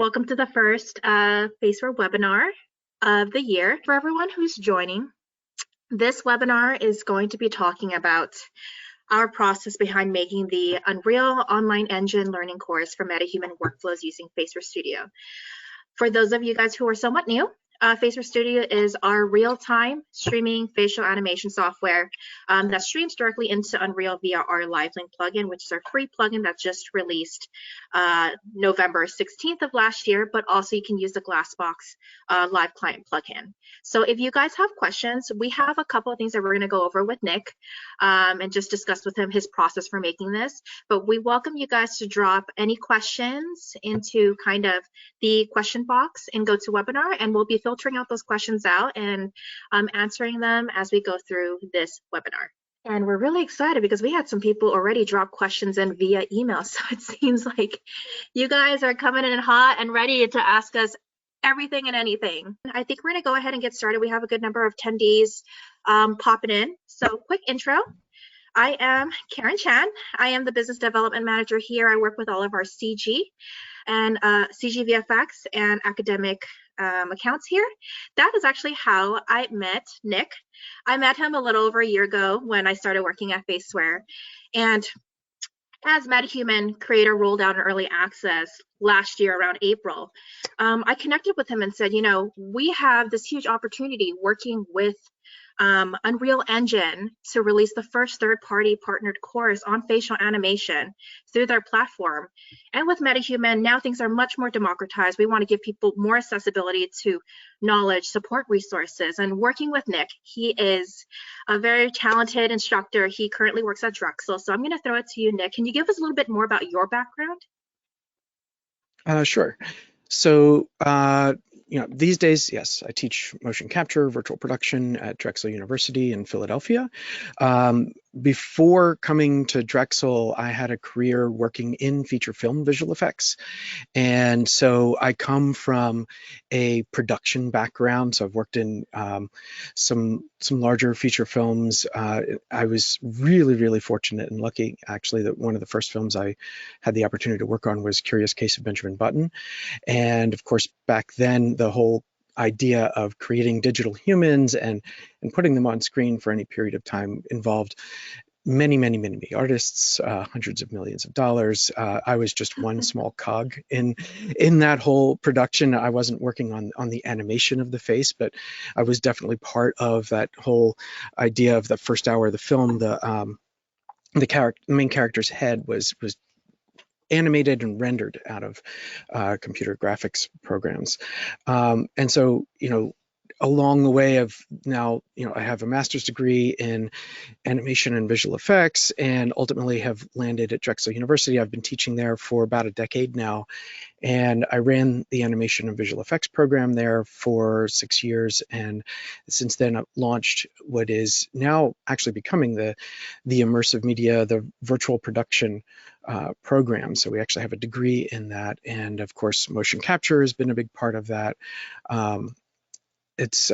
Welcome to the first Faceware webinar of the year. For everyone who's joining, this webinar is going to be talking about our process behind making the Unreal Online Engine learning course for MetaHuman Workflows using Faceware Studio. For those of you guys who are somewhat new, Faceware Studio is our real-time streaming facial animation software that streams directly into Unreal via our Livelink plugin, which is our free plugin that just released November 16th of last year, but also you can use the Glassbox live client plugin. So if you guys have questions, we have a couple of things that we're going to go over with Nick and just discuss with him his process for making this. But we welcome you guys to drop any questions into kind of the question box in GoToWebinar, and we'll be filtering out those questions out and answering them as we go through this webinar. And we're really excited because we had some people already drop questions in via email. So it seems like you guys are coming in hot and ready to ask us everything and anything. I think we're going to go ahead and get started. We have a good number of attendees popping in. So quick intro. I am Karen Chan. I am the Business Development Manager here. I work with all of our CG and CG VFX and academic accounts here. That is actually how I met Nick. I met him a little over a year ago when I started working at Faceware. And as MetaHuman Creator rolled out in early access last year around April, I connected with him and said, you know, we have this huge opportunity working with Unreal Engine to release the first third-party partnered course on facial animation through their platform. And with MetaHuman, now things are much more democratized. We want to give people more accessibility to knowledge, support resources. And working with Nick, he is a very talented instructor. He currently works at Drexel. So I'm going to throw it to you, Nick. Can you give us a little bit more about your background? Sure. So, these days, yes, I teach motion capture, virtual production at Drexel University in Philadelphia. Before coming to Drexel, I had a career working in feature film visual effects. And so I come from a production background. So I've worked in some larger feature films. I was really fortunate and lucky, actually, that one of the first films I had the opportunity to work on was Curious Case of Benjamin Button. And of course, back then, the whole idea of creating digital humans and putting them on screen for any period of time involved many artists, hundreds of millions of dollars. I was just one small cog in that whole production. I wasn't working on the animation of the face, but I was definitely part of that whole idea of the first hour of the film. The main character's head was animated and rendered out of computer graphics programs. And so, along the way of now, I have a master's degree in animation and visual effects and ultimately have landed at Drexel University. I've been teaching there for about a decade now. And I ran the animation and visual effects program there for 6 years. And since then, I've launched what is now actually becoming the immersive media, the virtual production program. So we actually have a degree in that. And of course, motion capture has been a big part of that. It's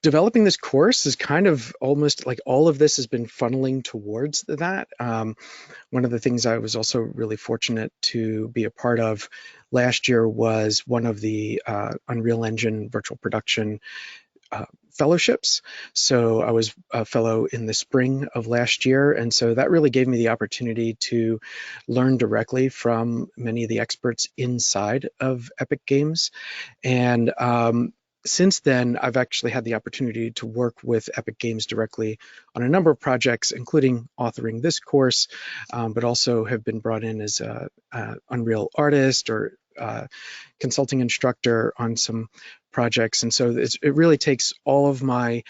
developing this course is kind of almost like all of this has been funneling towards that. One of the things I was also really fortunate to be a part of last year was one of the Unreal Engine virtual production fellowships. So I was a fellow in the spring of last year. And so that really gave me the opportunity to learn directly from many of the experts inside of Epic Games. And since then, I've actually had the opportunity to work with Epic Games directly on a number of projects, including authoring this course, but also have been brought in as an Unreal artist or consulting instructor on some projects. And so it really takes all of my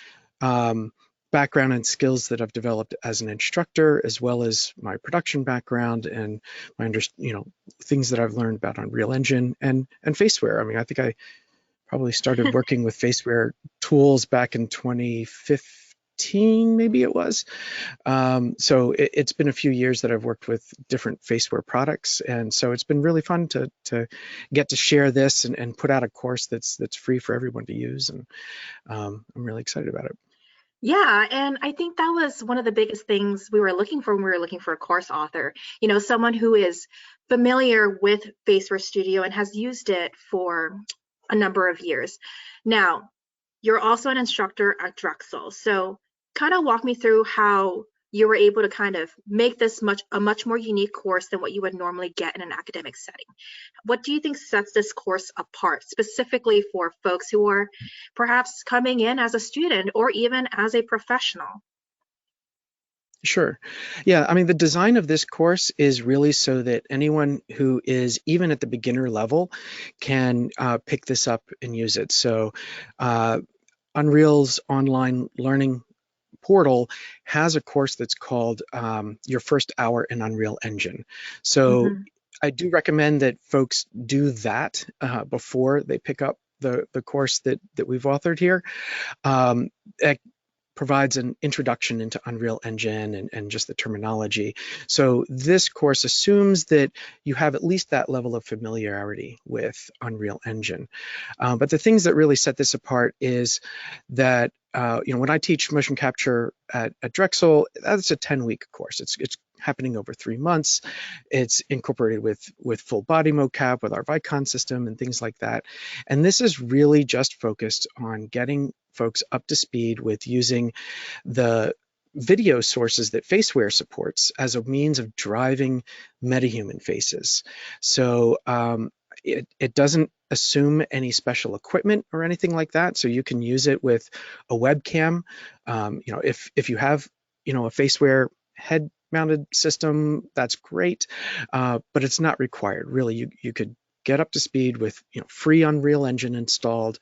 background and skills that I've developed as an instructor, as well as my production background and my things that I've learned about Unreal Engine and Faceware. I mean, I think I probably started working with Faceware tools back in 2015, maybe it was. So it's been a few years that I've worked with different Faceware products. And so it's been really fun to get to share this and put out a course that's free for everyone to use. And I'm really excited about it. Yeah, and I think that was one of the biggest things we were looking for when we were looking for a course author. Someone who is familiar with Faceware Studio and has used it for a number of years. Now, you're also an instructor at Drexel, so kind of walk me through how you were able to kind of make this a much more unique course than what you would normally get in an academic setting. What do you think sets this course apart, specifically for folks who are perhaps coming in as a student or even as a professional? Sure. Yeah, I mean, the design of this course is really so that anyone who is even at the beginner level can pick this up and use it. So Unreal's online learning portal has a course that's called Your First Hour in Unreal Engine. So I do recommend that folks do that before they pick up the course that we've authored here. It provides an introduction into Unreal Engine and just the terminology. So this course assumes that you have at least that level of familiarity with Unreal Engine. But the things that really set this apart is that when I teach motion capture at Drexel, that's a 10-week course. It's happening over 3 months. It's incorporated with full body mocap, with our Vicon system and things like that. And this is really just focused on getting folks up to speed with using the video sources that Faceware supports as a means of driving MetaHuman faces. So it doesn't assume any special equipment or anything like that. So you can use it with a webcam. If you have a Faceware head mounted system, that's great, but it's not required. Really, you could get up to speed with free Unreal Engine installed.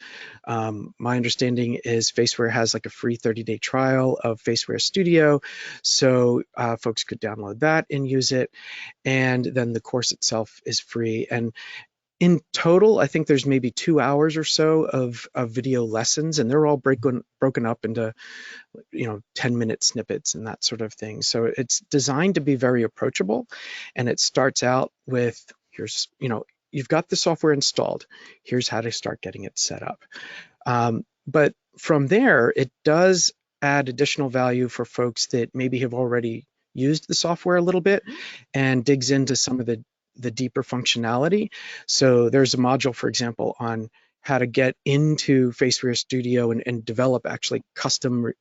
My understanding is Faceware has like a free 30-day trial of Faceware Studio, so folks could download that and use it, and then the course itself is free. And in total, I think there's maybe 2 hours or so of video lessons, and they're all broken up into 10-minute snippets and that sort of thing. So it's designed to be very approachable, and it starts out with you've got the software installed. Here's how to start getting it set up. But from there, it does add additional value for folks that maybe have already used the software a little bit and digs into some of the deeper functionality. So there's a module, for example, on how to get into Faceware Studio and develop actually custom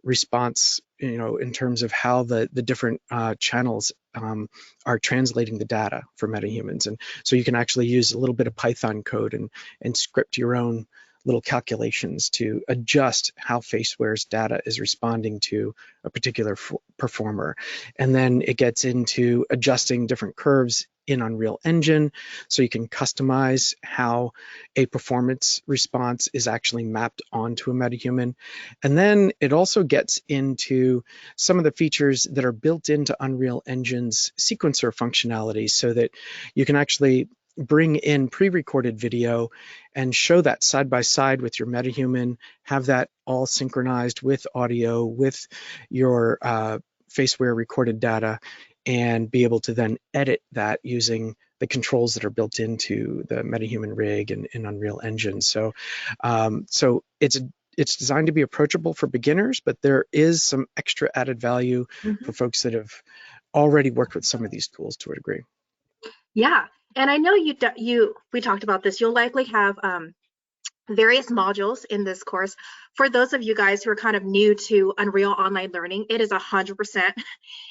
response, in terms of how the different channels are translating the data for MetaHumans. And so you can actually use a little bit of Python code and script your own little calculations to adjust how Faceware's data is responding to a particular performer. And then it gets into adjusting different curves in Unreal Engine, so you can customize how a performance response is actually mapped onto a MetaHuman. And then it also gets into some of the features that are built into Unreal Engine's sequencer functionality, so that you can actually bring in pre-recorded video and show that side by side with your MetaHuman, have that all synchronized with audio, with your Faceware recorded data, and be able to then edit that using the controls that are built into the MetaHuman rig and in Unreal Engine. So it's designed to be approachable for beginners, but there is some extra added value for folks that have already worked with some of these tools to a degree. Yeah, and I know we talked about this. You'll likely have various modules in this course. For those of you guys who are kind of new to Unreal Online Learning, it is 100%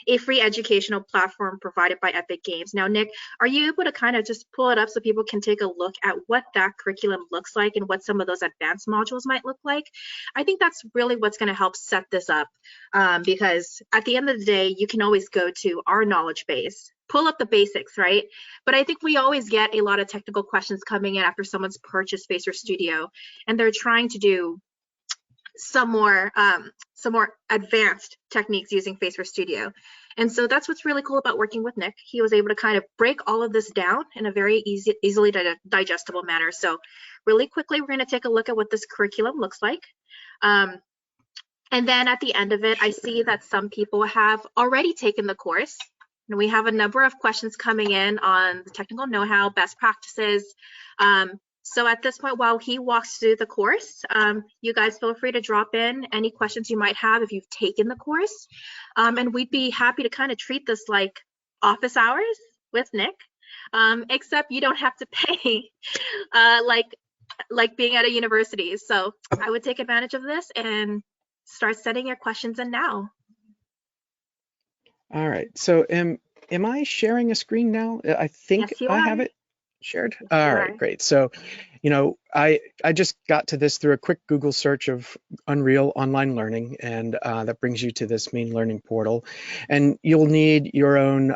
a free educational platform provided by Epic Games. Now, Nick, are you able to kind of just pull it up so people can take a look at what that curriculum looks like and what some of those advanced modules might look like? I think that's really what's going to help set this up, because at the end of the day, you can always go to our knowledge base, pull up the basics, right? But I think we always get a lot of technical questions coming in after someone's purchased Faceware Studio, and they're trying to do some more advanced techniques using Faceware Studio. And so that's what's really cool about working with Nick. He was able to kind of break all of this down in a very easily digestible manner. So really quickly, we're going to take a look at what this curriculum looks like. And then at the end of it, I see that some people have already taken the course. And we have a number of questions coming in on the technical know-how, best practices. So at this point, while he walks through the course, you guys feel free to drop in any questions you might have if you've taken the course. And we'd be happy to kind of treat this like office hours with Nick. except you don't have to pay like being at a university. So I would take advantage of this and start sending your questions in now. All right. So am I sharing a screen now? I think Yes, you I are. have it shared. Yes, you All right, are. great. So, I just got to this through a quick Google search of Unreal Online Learning, and that brings you to this main learning portal. And you'll need your own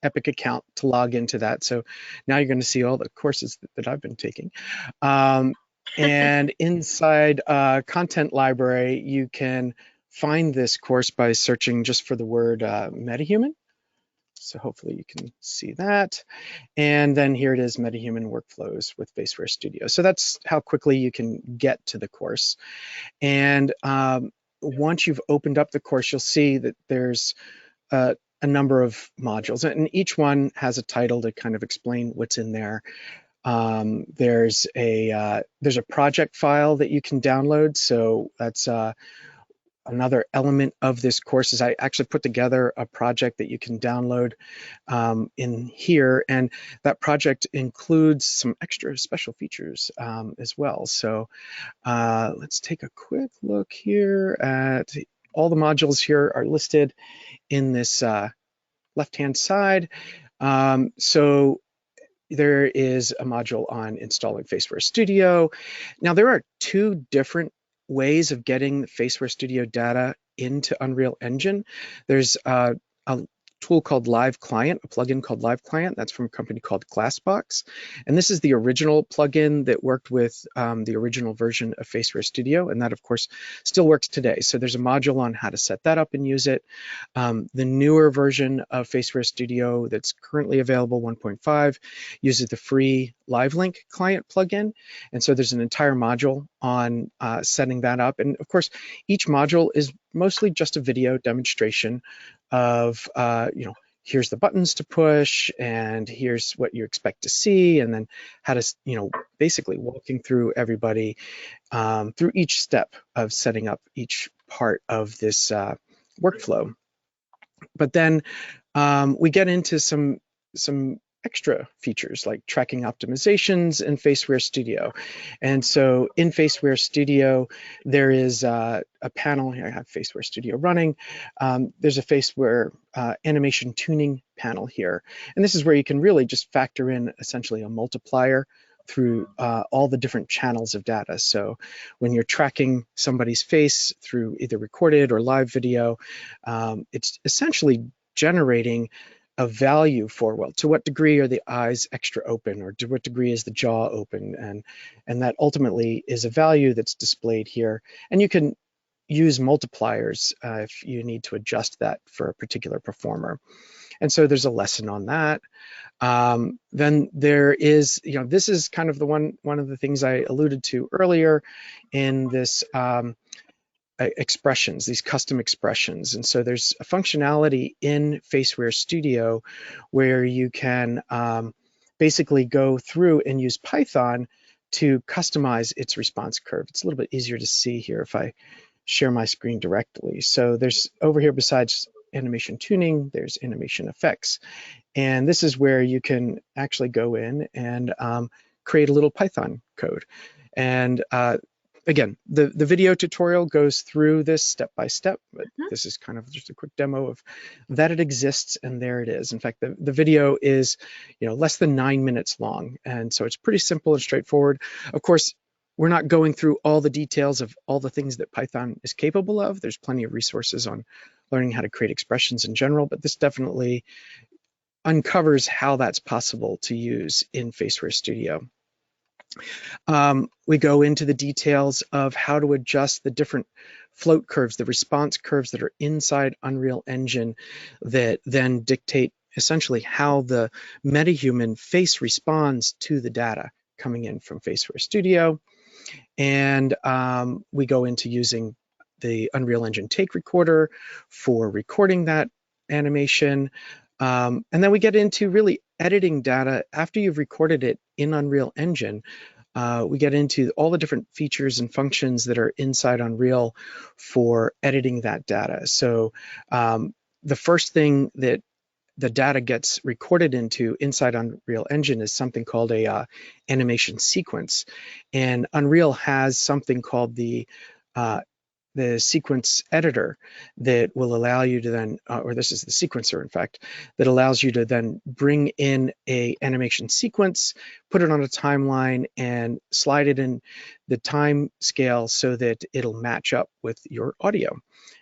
Epic account to log into that. So now you're going to see all the courses that I've been taking. And inside Content Library, you can find this course by searching just for the word MetaHuman. So hopefully you can see that. And then here it is, MetaHuman Workflows with Faceware Studio. So that's how quickly you can get to the course. And once you've opened up the course, you'll see that there's a number of modules, and each one has a title to kind of explain what's in there. There's a project file that you can download. So that's another element of this course is I actually put together a project that you can download in here, and that project includes some extra special features as well. So let's take a quick look here at all the modules here are listed in this left-hand side. So there is a module on installing Faceware Studio. Now there are two different ways of getting the Faceware Studio data into Unreal Engine. There's a tool called Live Client, a plugin called Live Client. That's from a company called Glassbox. And this is the original plugin that worked with the original version of Faceware Studio. And that, of course, still works today. So there's a module on how to set that up and use it. The newer version of Faceware Studio that's currently available, 1.5, uses the free Livelink client plugin. And so there's an entire module on setting that up. And of course, each module is mostly just a video demonstration of, here's the buttons to push, and here's what you expect to see, and then how to, basically walking through everybody through each step of setting up each part of this workflow. But then we get into some extra features like tracking optimizations in Faceware Studio. And so in Faceware Studio, there is a panel here. I have Faceware Studio running. There's a Faceware animation tuning panel here. And this is where you can really just factor in essentially a multiplier through all the different channels of data. So when you're tracking somebody's face through either recorded or live video, it's essentially generating a value for, well, to what degree are the eyes extra open, or to what degree is the jaw open, and that ultimately is a value that's displayed here. And you can use multipliers if you need to adjust that for a particular performer. And so there's a lesson on that. Then there is, this is kind of the one of the things I alluded to earlier in this expressions, these custom expressions. And so there's a functionality in Faceware Studio where you can basically go through and use Python to customize its response curve. It's a little bit easier to see here if I share my screen directly. So there's over here, besides animation tuning, there's animation effects. And this is where you can actually go in and create a little Python code. And again, the video tutorial goes through this step by step, but this is kind of just a quick demo of that it exists, and there it is. In fact, the video is, less than 9 minutes long, and so it's pretty simple and straightforward. Of course, we're not going through all the details of all the things that Python is capable of. There's plenty of resources on learning how to create expressions in general, but this definitely uncovers how that's possible to use in Faceware Studio. We go into the details of how to adjust the different float curves, the response curves that are inside Unreal Engine that then dictate essentially how the MetaHuman face responds to the data coming in from Faceware Studio. And we go into using the Unreal Engine take recorder for recording that animation. And then we get into really editing data after you've recorded it in Unreal Engine. We get into all the different features and functions that are inside Unreal for editing that data. So the first thing that the data gets recorded into inside Unreal Engine is something called a animation sequence. And Unreal has something called the sequence editor that will allow you to then, or this is the sequencer, in fact, that allows you to then bring in a animation sequence, put it on a timeline, and slide it in the time scale so that it'll match up with your audio.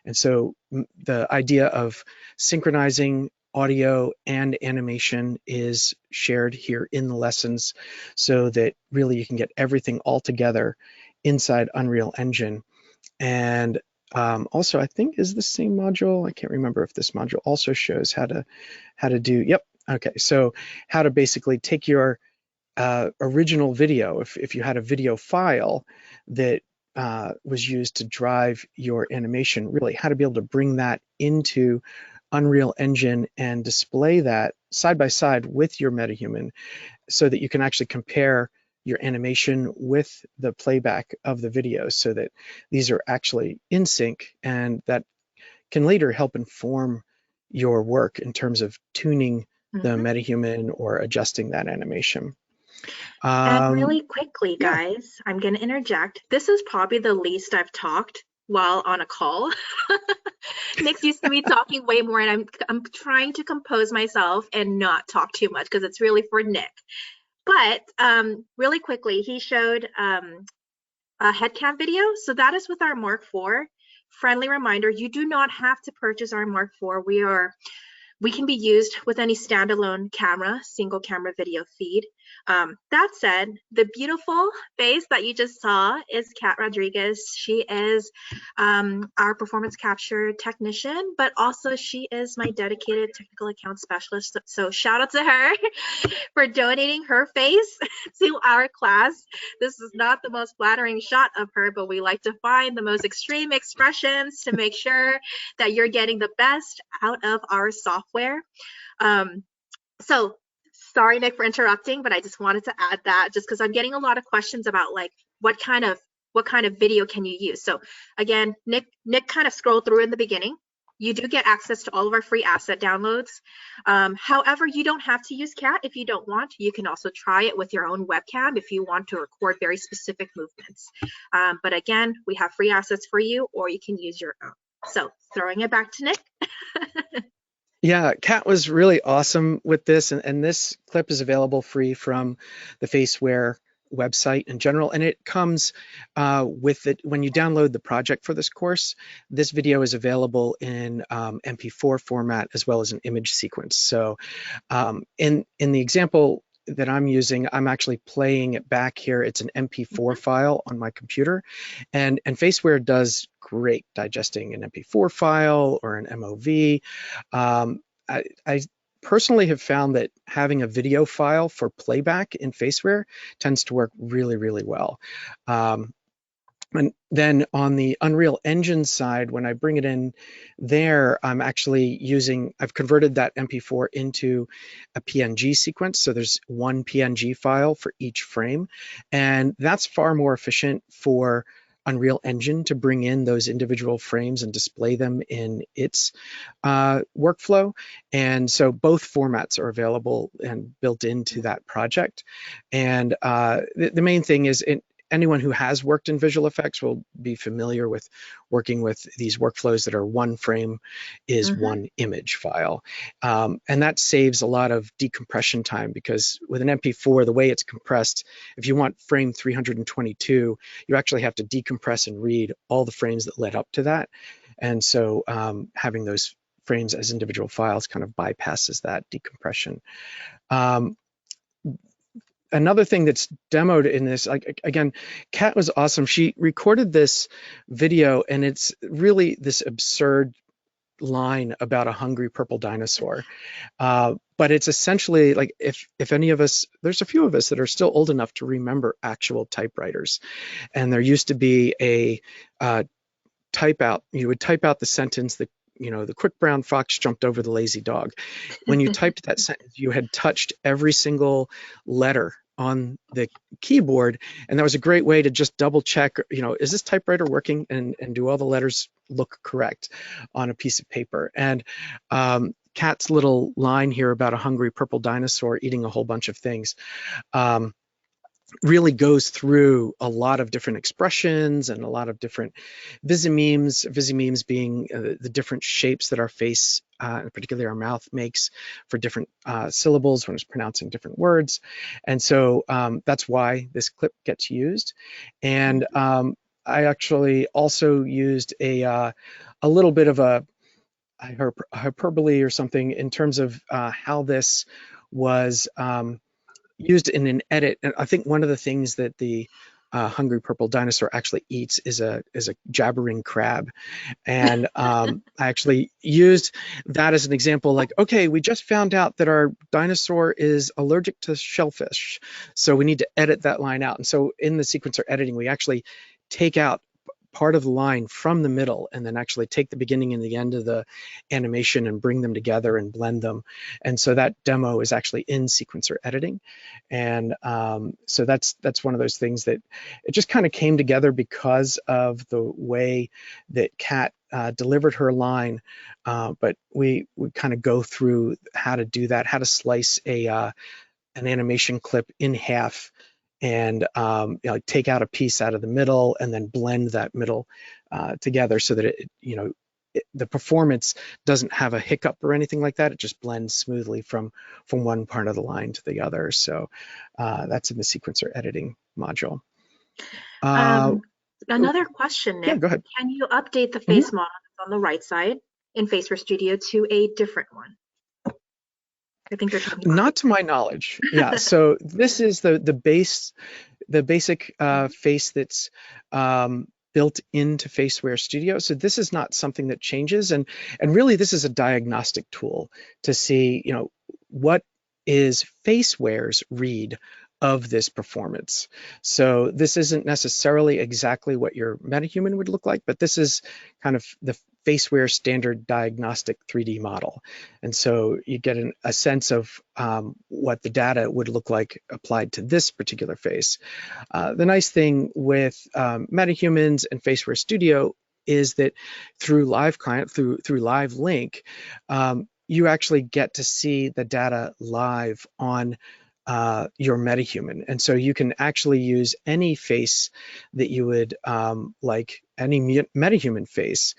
And so the idea of synchronizing audio and animation is shared here in the lessons so that really you can get everything all together inside Unreal Engine. And also, I think is the same module. I can't remember if this module also shows how to do. Yep. Okay. So how to basically take your original video, if you had a video file that was used to drive your animation, really how to be able to bring that into Unreal Engine and display that side by side with your MetaHuman so that you can actually compare your animation with the playback of the video so that these are actually in sync, and that can later help inform your work in terms of tuning the MetaHuman or adjusting that animation. And really quickly, Yeah. guys, I'm going to interject. This is probably the least I've talked while on a call. Nick's used to me talking way more, and I'm trying to compose myself and not talk too much because it's really for Nick. But really quickly, he showed a headcam video. So that is with our Mark IV. Friendly reminder, you do not have to purchase our Mark IV. We can be used with any standalone camera, single camera video feed. That said, the beautiful face that you just saw is Kat Rodriguez. She is our performance capture technician, but also she is my dedicated technical account specialist. So shout out to her for donating her face to our class. This is not the most flattering shot of her, but we like to find the most extreme expressions to make sure that you're getting the best out of our software. So sorry, Nick, for interrupting, but I just wanted to add that just because I'm getting a lot of questions about like what kind of video can you use. So again, Nick kind of scrolled through in the beginning. You do get access to all of our free asset downloads. However, you don't have to use CAT if you don't want. You can also try it with your own webcam if you want to record very specific movements. But again, we have free assets for you, or you can use your own. So throwing it back to Nick. Yeah, Kat was really awesome with this, and this clip is available free from the Faceware website in general, and it comes with it when you download the project for this course. This video is available in MP4 format as well as an image sequence. So in the example that I'm using, I'm actually playing it back here. It's an MP4 file on my computer, and Faceware does great digesting an MP4 file or an MOV. I personally have found that having a video file for playback in Faceware tends to work really, really well. And then on the Unreal Engine side, when I bring it in there, I'm actually I've converted that MP4 into a PNG sequence. So there's one PNG file for each frame. And that's far more efficient for Unreal Engine to bring in those individual frames and display them in its workflow. And so both formats are available and built into that project. And the main thing is anyone who has worked in visual effects will be familiar with working with these workflows that are one frame is one image file. And that saves a lot of decompression time, because with an MP4, the way it's compressed, if you want frame 322, you actually have to decompress and read all the frames that led up to that. And so having those frames as individual files kind of bypasses that decompression. Another thing that's demoed in this, again, Kat was awesome. She recorded this video, and it's really this absurd line about a hungry purple dinosaur. But it's essentially like if any of us, there's a few of us that are still old enough to remember actual typewriters. And there used to be a type out, you would type out the sentence that, the quick brown fox jumped over the lazy dog. When you typed that sentence, you had touched every single letter on the keyboard, and that was a great way to just double check, is this typewriter working, and do all the letters look correct on a piece of paper. And Kat's little line here about a hungry purple dinosaur eating a whole bunch of things really goes through a lot of different expressions and a lot of different visimemes being the different shapes that our face, particularly our mouth, makes for different syllables when it's pronouncing different words. And so that's why this clip gets used. And I actually also used a little bit of a hyperbole or something in terms of how this was used in an edit. And I think one of the things that the hungry purple dinosaur actually eats is a jabbering crab. And I actually used that as an example, like, okay, we just found out that our dinosaur is allergic to shellfish, so we need to edit that line out. And so in the sequencer editing, we actually take out part of the line from the middle and then actually take the beginning and the end of the animation and bring them together and blend them. And so that demo is actually in sequencer editing. And so that's one of those things that it just kind of came together because of the way that Kat delivered her line. But we kind of go through how to do that, how to slice an animation clip in half and take out a piece out of the middle and then blend that middle together so that the performance doesn't have a hiccup or anything like that. It just blends smoothly from one part of the line to the other. So that's in the sequencer editing module. Another question, Nick. Yeah, go ahead. Can you update the face model on the right side in Faceware Studio to a different one? I think they're talking about not to my knowledge. Yeah, so this is the basic face that's built into Faceware Studio. So this is not something that changes, and really this is a diagnostic tool to see, what is Faceware's read of this performance. So this isn't necessarily exactly what your MetaHuman would look like, but this is kind of the Faceware standard diagnostic 3D model. And so you get a sense of what the data would look like applied to this particular face. The nice thing with MetaHumans and Faceware Studio is that through Live Client, through Livelink, you actually get to see the data live on your MetaHuman. And so you can actually use any face that you would like, any MetaHuman face,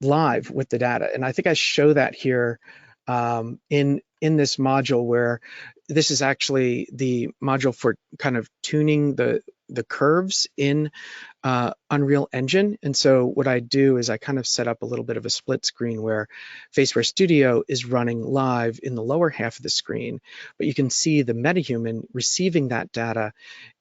live with the data. And I think I show that here in this module, where this is actually the module for kind of tuning the curves in Unreal Engine. And so what I do is I kind of set up a little bit of a split screen where Faceware Studio is running live in the lower half of the screen, but you can see the MetaHuman receiving that data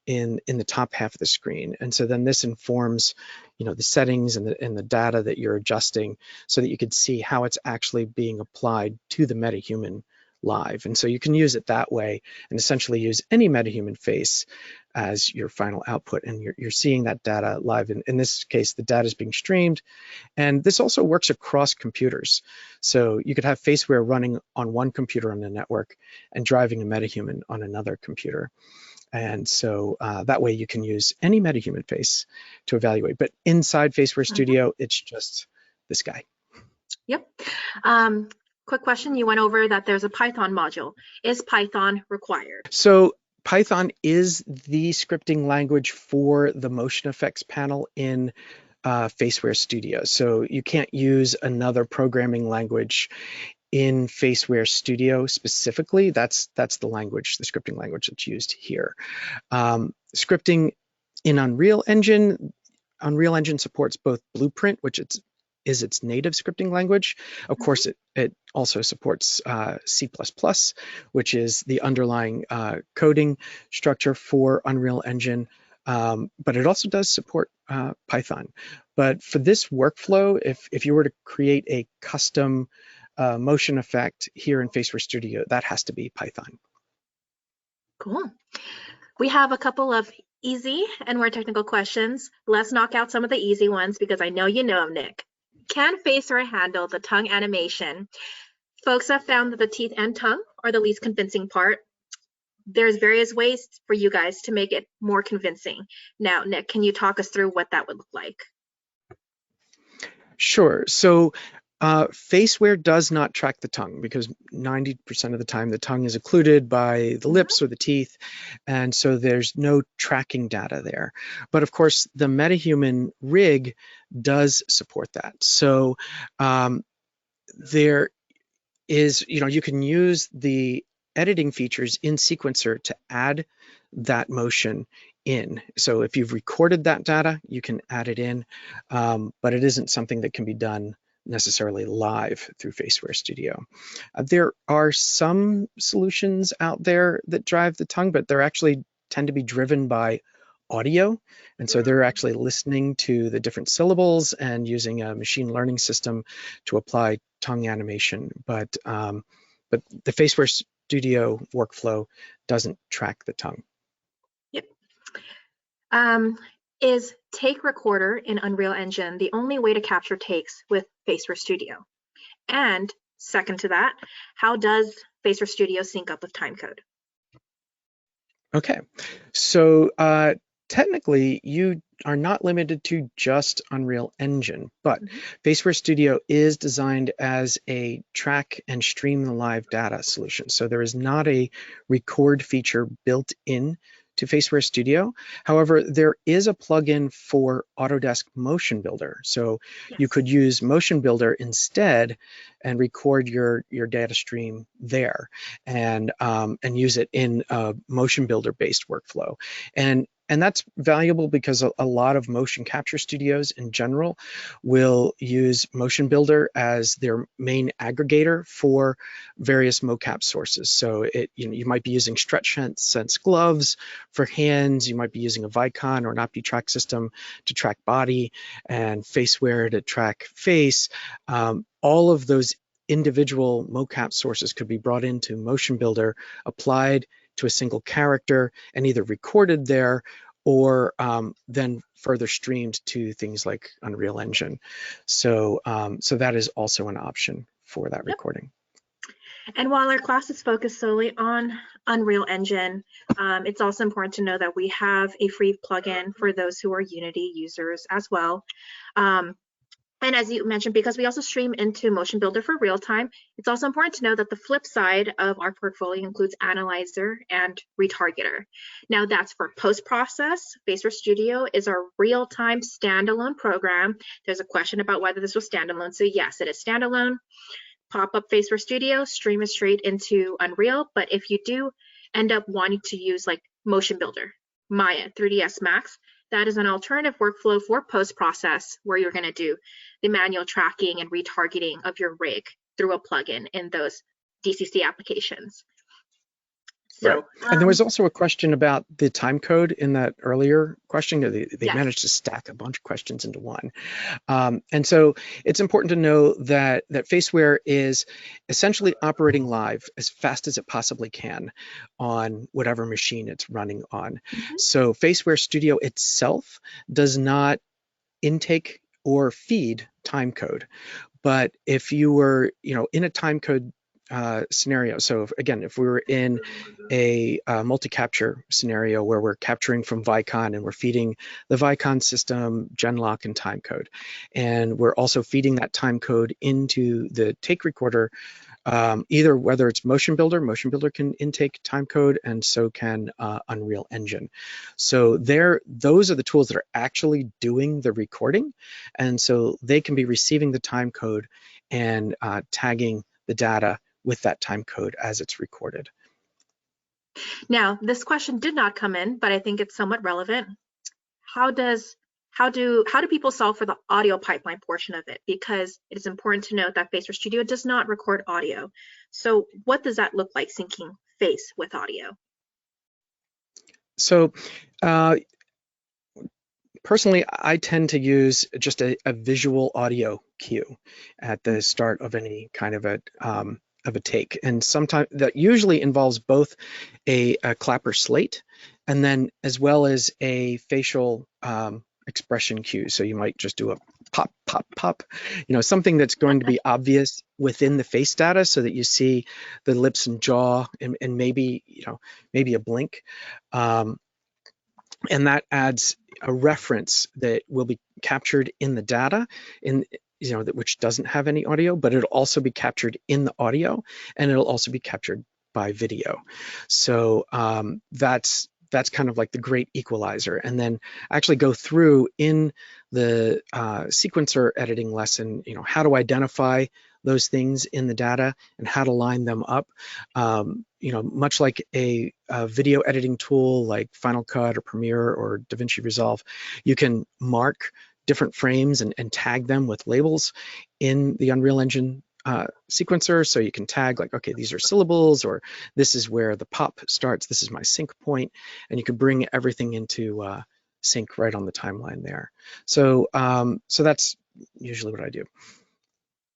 in the top half of the screen. And so then this informs, the settings and the data that you're adjusting so that you can see how it's actually being applied to the MetaHuman live. And so you can use it that way and essentially use any MetaHuman face as your final output, and you're seeing that data live. In this case, the data is being streamed, and this also works across computers. So you could have Faceware running on one computer on the network and driving a MetaHuman on another computer. And so that way you can use any MetaHuman face to evaluate. But inside Faceware Studio, it's just this guy. Yep. Quick question, you went over that there's a Python module. Is Python required? So Python is the scripting language for the motion effects panel in Faceware Studio. So you can't use another programming language in Faceware Studio specifically. That's the language, the scripting language that's used here. Scripting in Unreal Engine supports both Blueprint, which is its native scripting language. Of course, it also supports C++, which is the underlying coding structure for Unreal Engine, but it also does support Python. But for this workflow, if you were to create a custom motion effect here in Faceware Studio, that has to be Python. Cool. We have a couple of easy and more technical questions. Let's knock out some of the easy ones because I know you know them, Nick. Can Faceware handle the tongue animation? Folks have found that the teeth and tongue are the least convincing part. There's various ways for you guys to make it more convincing. Now, Nick, can you talk us through what that would look like? Sure. So Faceware does not track the tongue because 90% of the time the tongue is occluded by the lips or the teeth, and so there's no tracking data there. But of course, the MetaHuman rig does support that. So there is, you can use the editing features in Sequencer to add that motion in. So if you've recorded that data, you can add it in, but it isn't something that can be done necessarily live through Faceware Studio. There are some solutions out there that drive the tongue, but they're actually tend to be driven by audio. And so they're actually listening to the different syllables and using a machine learning system to apply tongue animation. But the Faceware Studio workflow doesn't track the tongue. Yep. Is Take Recorder in Unreal Engine the only way to capture takes with Faceware Studio? And second to that, how does Faceware Studio sync up with timecode? Okay, so technically you are not limited to just Unreal Engine, but Faceware Studio is designed as a track and stream the live data solution. So there is not a record feature built in to Faceware Studio. However, there is a plugin for Autodesk Motion Builder. So you could use Motion Builder instead and record your data stream there and use it in a Motion Builder based workflow. And that's valuable because a lot of motion capture studios in general will use Motion Builder as their main aggregator for various mocap sources. So you might be using StretchSense gloves for hands, you might be using a Vicon or an OptiTrack system to track body, and Faceware to track face. All of those individual mocap sources could be brought into Motion Builder, applied to a single character, and either recorded there or then further streamed to things like Unreal Engine. So that is also an option for that recording. And while our class is focused solely on Unreal Engine, it's also important to know that we have a free plugin for those who are Unity users as well. And as you mentioned, because we also stream into Motion Builder for real time, it's also important to know that the flip side of our portfolio includes Analyzer and Retargeter. Now that's for post-process. Faceware Studio is our real-time standalone program. There's a question about whether this was standalone. So yes, it is standalone. Pop up Faceware Studio, stream it straight into Unreal. But if you do end up wanting to use like Motion Builder, Maya, 3ds Max, that is an alternative workflow for post-process where you're going to do the manual tracking and retargeting of your rig through a plugin in those DCC applications. So, right. And there was also a question about the time code in that earlier question. They yes. managed to stack a bunch of questions into one. And so it's important to know that Faceware is essentially operating live as fast as it possibly can on whatever machine it's running on. So Faceware Studio itself does not intake or feed time code. But if you were, in a time code scenario. So if we were in a multi-capture scenario where we're capturing from Vicon and we're feeding the Vicon system Genlock and timecode, and we're also feeding that timecode into the take recorder, either whether it's Motion Builder can intake timecode, and so can Unreal Engine. So those are the tools that are actually doing the recording, and so they can be receiving the timecode and tagging the data with that time code as it's recorded. Now, this question did not come in, but I think it's somewhat relevant. How do people solve for the audio pipeline portion of it? Because it is important to note that Faceware Studio does not record audio. So what does that look like syncing face with audio? So personally, I tend to use just a visual audio cue at the start of any kind of a take, and sometimes that usually involves both a clapper slate and then as well as a facial expression cue. So you might just do a pop, pop, pop, something that's going to be obvious within the face data so that you see the lips and jaw and maybe a blink. And that adds a reference that will be captured in the data which doesn't have any audio, but it'll also be captured in the audio, and it'll also be captured by video. So that's kind of like the great equalizer. And then actually go through in the sequencer editing lesson, how to identify those things in the data and how to line them up. Much like a video editing tool like Final Cut or Premiere or DaVinci Resolve, you can mark different frames and tag them with labels in the Unreal Engine sequencer. So you can tag like, okay, these are syllables, or this is where the pop starts, this is my sync point, and you can bring everything into sync right on the timeline there. So so that's usually what I do.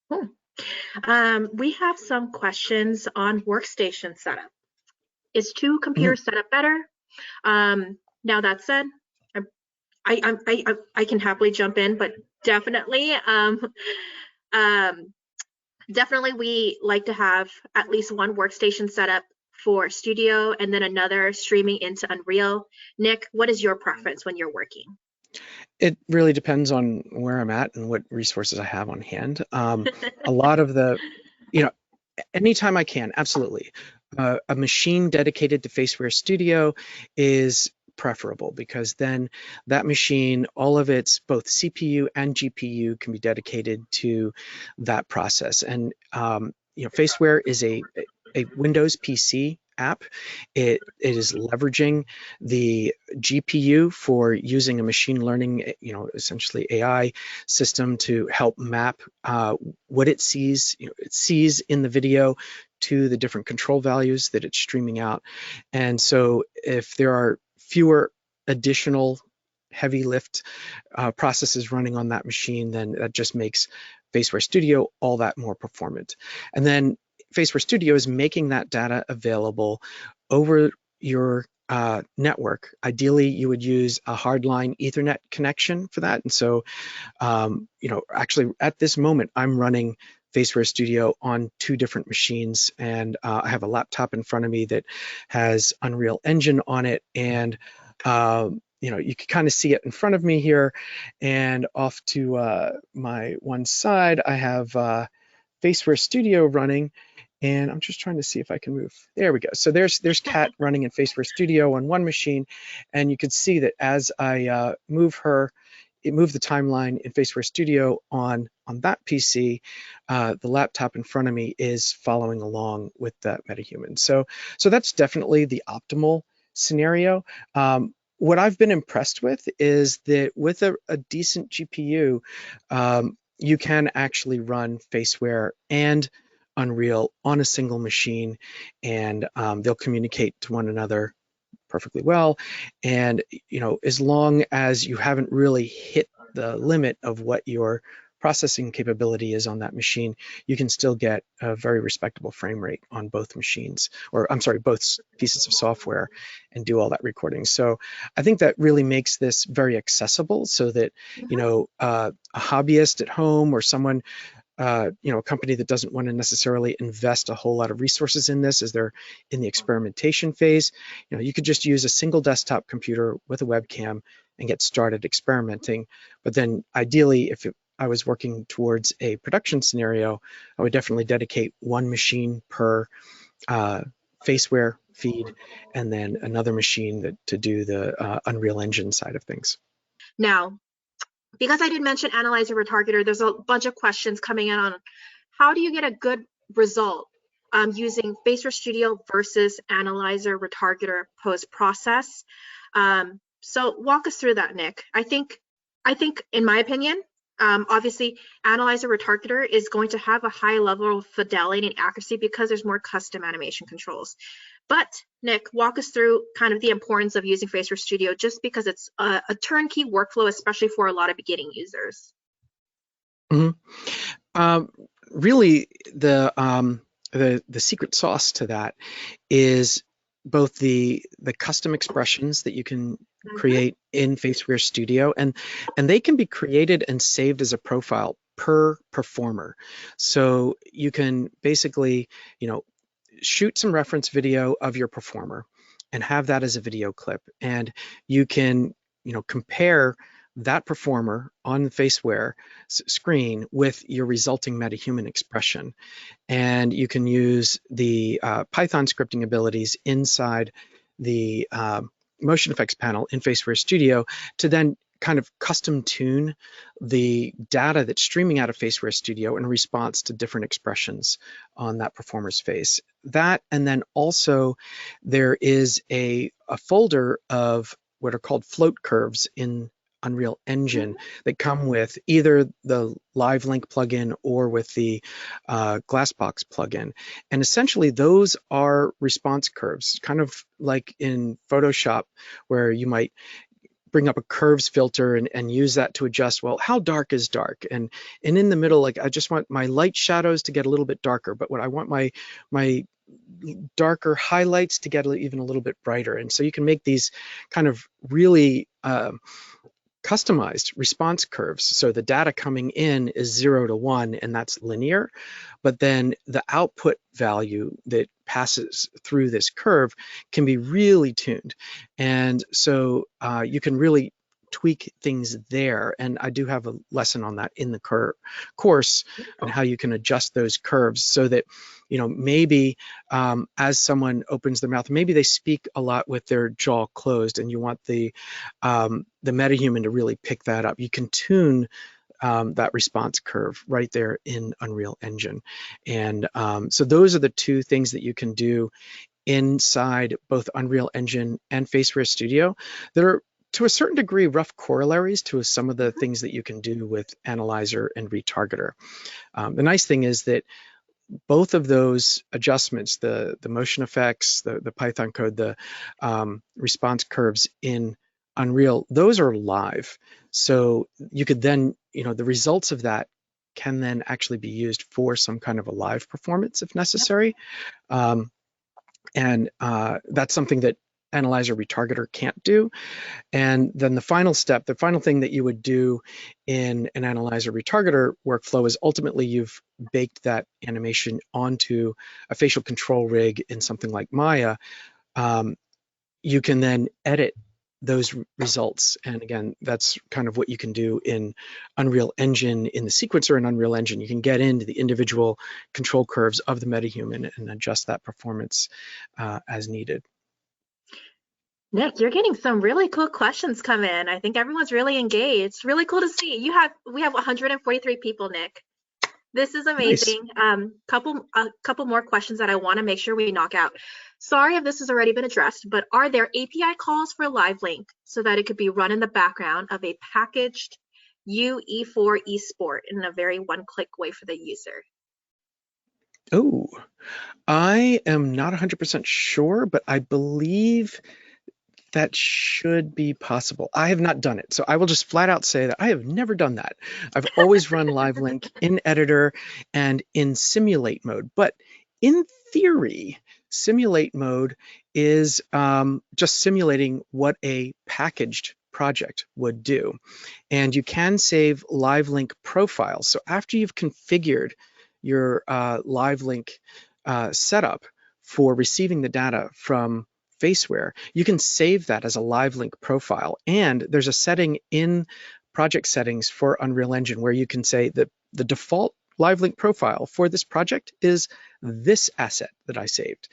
Cool. We have some questions on Workstation Setup. Is two computer setup better? Now that said, I can happily jump in, but definitely, definitely we like to have at least one workstation setup for Studio and then another streaming into Unreal. Nick, what is your preference when you're working? It really depends on where I'm at and what resources I have on hand. A lot of the, anytime I can, absolutely. A machine dedicated to Faceware Studio is preferable, because then that machine, all of its both CPU and GPU can be dedicated to that process. And Faceware is a Windows PC app. It is leveraging the GPU for using a machine learning, essentially AI system to help map what it sees, in the video to the different control values that it's streaming out. And so if there are fewer additional heavy lift processes running on that machine, then that just makes Faceware Studio all that more performant. And then Faceware Studio is making that data available over your network. Ideally, you would use a hardline Ethernet connection for that. And so, actually at this moment, I'm running Faceware Studio on two different machines, and I have a laptop in front of me that has Unreal Engine on it, and you can kind of see it in front of me here, and off to my one side, I have Faceware Studio running, and I'm just trying to see if I can move. There we go. So there's Kat running in Faceware Studio on one machine, and you can see that as I move her, it moved the timeline in Faceware Studio on that PC. The laptop in front of me is following along with that MetaHuman. So that's definitely the optimal scenario. What I've been impressed with is that with a decent GPU, you can actually run Faceware and Unreal on a single machine, and they'll communicate to one another perfectly well. And as long as you haven't really hit the limit of what your processing capability is on that machine, you can still get a very respectable frame rate on both machines, or I'm sorry, both pieces of software, and do all that recording. So I think that really makes this very accessible, so that a hobbyist at home, or someone, a company that doesn't want to necessarily invest a whole lot of resources in this as they're in the experimentation phase, you could just use a single desktop computer with a webcam and get started experimenting. But then ideally, if I was working towards a production scenario, I would definitely dedicate one machine per Faceware feed, and then another machine to do the Unreal Engine side of things. Now, because I did mention Analyzer Retargeter, there's a bunch of questions coming in on how do you get a good result using Faceware Studio versus Analyzer Retargeter post-process. So walk us through that, Nick. I think in my opinion, obviously Analyzer Retargeter is going to have a high level of fidelity and accuracy because there's more custom animation controls. But Nick, walk us through kind of the importance of using Faceware Studio, just because it's a turnkey workflow, especially for a lot of beginning users. Really, the secret sauce to that is both the custom expressions that you can create in Faceware Studio, and they can be created and saved as a profile per performer. So you can basically, shoot some reference video of your performer and have that as a video clip, and you can, compare that performer on the Faceware screen with your resulting MetaHuman expression. And you can use the Python scripting abilities inside the motion effects panel in Faceware Studio to then kind of custom tune the data that's streaming out of Faceware Studio in response to different expressions on that performer's face. That, and then also there is a folder of what are called float curves in Unreal Engine that come with either the Livelink plugin or with the Glassbox plugin. And essentially those are response curves, kind of like in Photoshop, where you might bring up a curves filter and use that to adjust, well, how dark is dark? And in the middle, like I just want my light shadows to get a little bit darker, but what I want my darker highlights to get even a little bit brighter. And so you can make these kind of really customized response curves. So the data coming in is 0 to 1, and that's linear. But then the output value that passes through this curve can be really tuned. And so you can really tweak things there. And I do have a lesson on that in the course on how you can adjust those curves so that, you know, maybe as someone opens their mouth, maybe they speak a lot with their jaw closed, and you want the MetaHuman to really pick that up. You can tune that response curve right there in Unreal Engine. And so those are the two things that you can do inside both Unreal Engine and Faceware Studio that are, to a certain degree, rough corollaries to some of the things that you can do with Analyzer and Retargeter. The nice thing is that both of those adjustments, the motion effects, the Python code, the response curves in Unreal, those are live. So you could then, you know, the results of that can then actually be used for some kind of a live performance if necessary. And that's something that Analyzer Retargeter can't do. And then the final step, the final thing that you would do in an Analyzer Retargeter workflow is ultimately you've baked that animation onto a facial control rig in something like Maya. You can then edit those results. And again, that's kind of what you can do in Unreal Engine, in the sequencer in Unreal Engine. You can get into the individual control curves of the MetaHuman and adjust that performance as needed. Nick, you're getting some really cool questions come in. I think everyone's really engaged. Really cool to see. We have 143 people, Nick. This is amazing. Nice. A couple more questions that I want to make sure we knock out. Sorry if this has already been addressed, but are there API calls for Livelink so that it could be run in the background of a packaged UE4 eSport in a very one-click way for the user? Oh, I am not 100% sure, but I believe that should be possible. I have not done it, so I will just flat out say that I have never done that. I've always run Livelink in editor and in simulate mode, but in theory, simulate mode is just simulating what a packaged project would do. And you can save Livelink profiles. So after you've configured your Livelink setup for receiving the data from Faceware, you can save that as a Livelink profile. And there's a setting in project settings for Unreal Engine where you can say that the default Livelink profile for this project is this asset that I saved.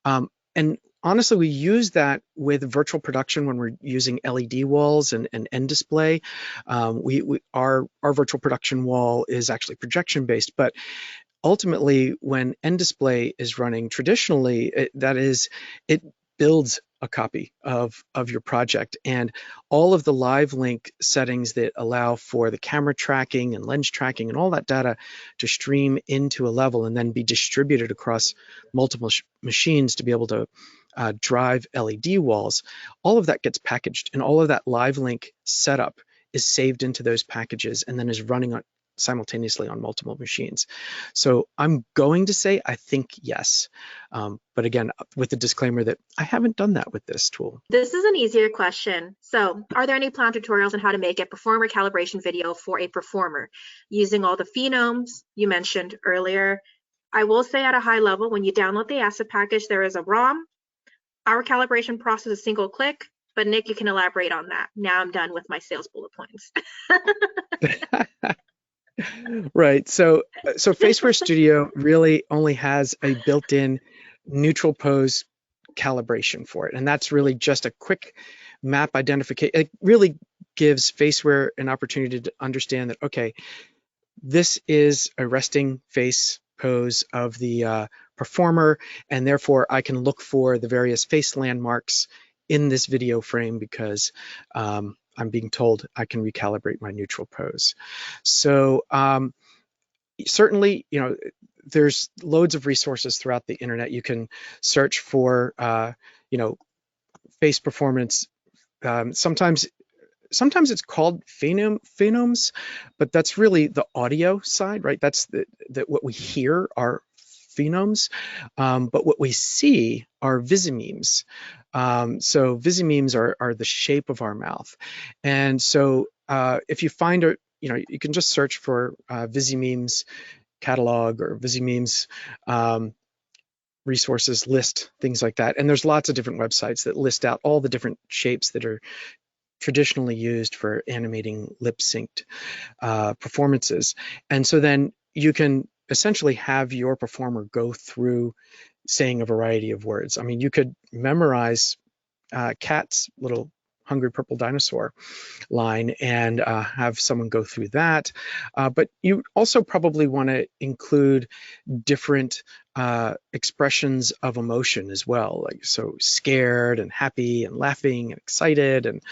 And honestly, we use that with virtual production when we're using LED walls and end display. Our virtual production wall is actually projection based, but ultimately when end display is running traditionally, it builds a copy of your project, and all of the Livelink settings that allow for the camera tracking and lens tracking and all that data to stream into a level and then be distributed across multiple machines to be able to drive LED walls. All of that gets packaged, and all of that Livelink setup is saved into those packages and then is running simultaneously on multiple machines. So I'm going to say I think yes, but again, with the disclaimer that I haven't done that with this tool. This is an easier question. So are there any planned tutorials on how to make a performer calibration video for a performer using all the phenomes you mentioned earlier? I will say at a high level, when you download the asset package, there is a ROM. Our calibration process is single click. But Nick, you can elaborate on that. Now I'm done with my sales bullet points. Right. So Faceware Studio really only has a built-in neutral pose calibration for it. And that's really just a quick map identification. It really gives Faceware an opportunity to understand that, okay, this is a resting face pose of the performer, and therefore I can look for the various face landmarks in this video frame because I'm being told I can recalibrate my neutral pose. So certainly, there's loads of resources throughout the internet. You can search for, face performance. Sometimes it's called phonemes, but that's really the audio side, right? That's what we hear are phonemes, but what we see are visimemes. So visimemes are the shape of our mouth, and so if you find you can just search for visimemes catalog or visimemes resources list, things like that. And there's lots of different websites that list out all the different shapes that are traditionally used for animating lip synced performances. And so then you can essentially have your performer go through saying a variety of words. I mean, you could memorize Cat's little hungry purple dinosaur line and have someone go through that. But you also probably want to include different expressions of emotion as well, like so scared and happy and laughing and excited and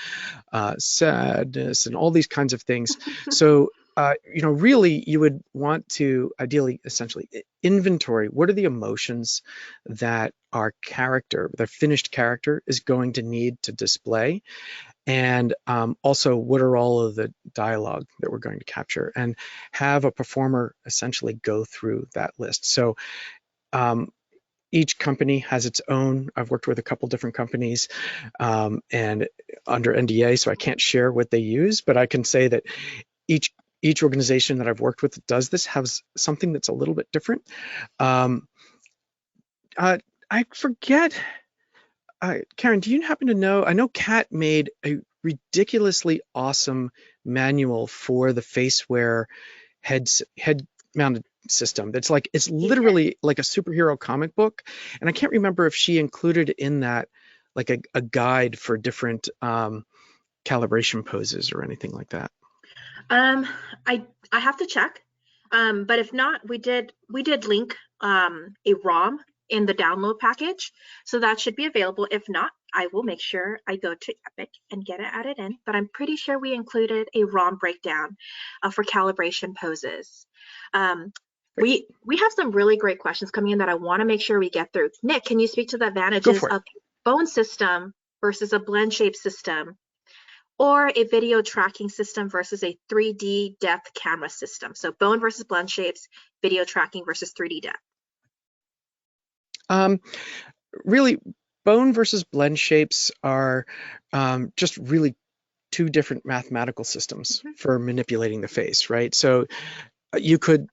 sadness and all these kinds of things. So really you would want to ideally essentially inventory what are the emotions that our character, the finished character, is going to need to display, and also what are all of the dialogue that we're going to capture, and have a performer essentially go through that list. So each company has its own. I've worked with a couple different companies and under NDA, so I can't share what they use, but I can say that each organization that I've worked with that does this has something that's a little bit different. I forget, Karen, do you happen to know? I know Kat made a ridiculously awesome manual for the Faceware head-mounted system. It's literally like a superhero comic book, and I can't remember if she included in that like a guide for different calibration poses or anything like that. I have to check, but if not, we did link a ROM in the download package, so that should be available. If not, I will make sure I go to Epic and get it added in, but I'm pretty sure we included a ROM breakdown for calibration poses. We have some really great questions coming in that I want to make sure we get through. Nick, can you speak to the advantages of a bone system versus a blend shape system, or a video tracking system versus a 3D depth camera system? So bone versus blend shapes, video tracking versus 3D depth. Really, bone versus blend shapes are just really two different mathematical systems for manipulating the face, right? So you could,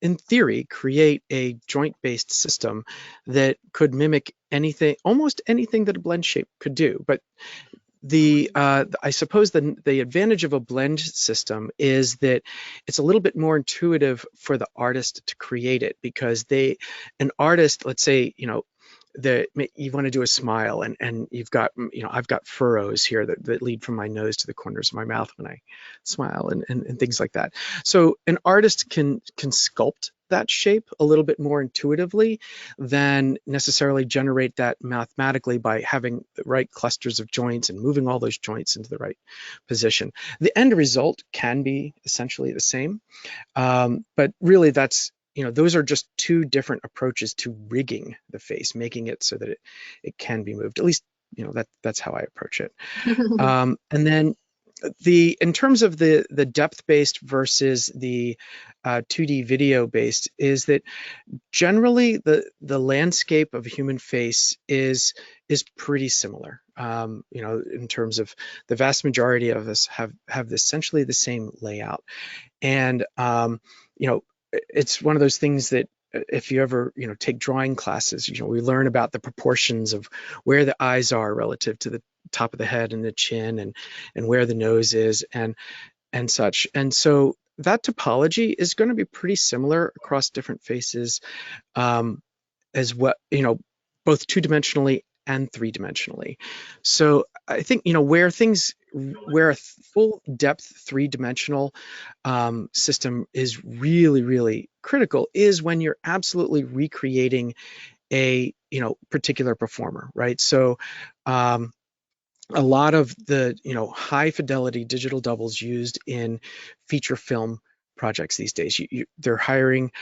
in theory, create a joint-based system that could mimic anything, almost anything that a blend shape could do. But I suppose the advantage of a blend system is that it's a little bit more intuitive for the artist to create it, because an artist, let's say, you want to do a smile, and you've got, I've got furrows here that lead from my nose to the corners of my mouth when I smile, and things like that. So an artist can sculpt that shape a little bit more intuitively than necessarily generate that mathematically by having the right clusters of joints and moving all those joints into the right position. The end result can be essentially the same, but really those are just two different approaches to rigging the face, making it so that it can be moved. At least, that's how I approach it. And then in terms of the depth-based versus the 2D video-based, is that generally the landscape of a human face is pretty similar. In terms of the vast majority of us have essentially the same layout, and it's one of those things that if you ever, take drawing classes, we learn about the proportions of where the eyes are relative to the top of the head and the chin, and where the nose is, and such. And so that topology is going to be pretty similar across different faces, as well, both two-dimensionally and three-dimensionally. So I think, where a full depth three-dimensional system is really, really critical is when you're absolutely recreating a, particular performer, right? So a lot of the, high fidelity digital doubles used in feature film projects these days, they're hiring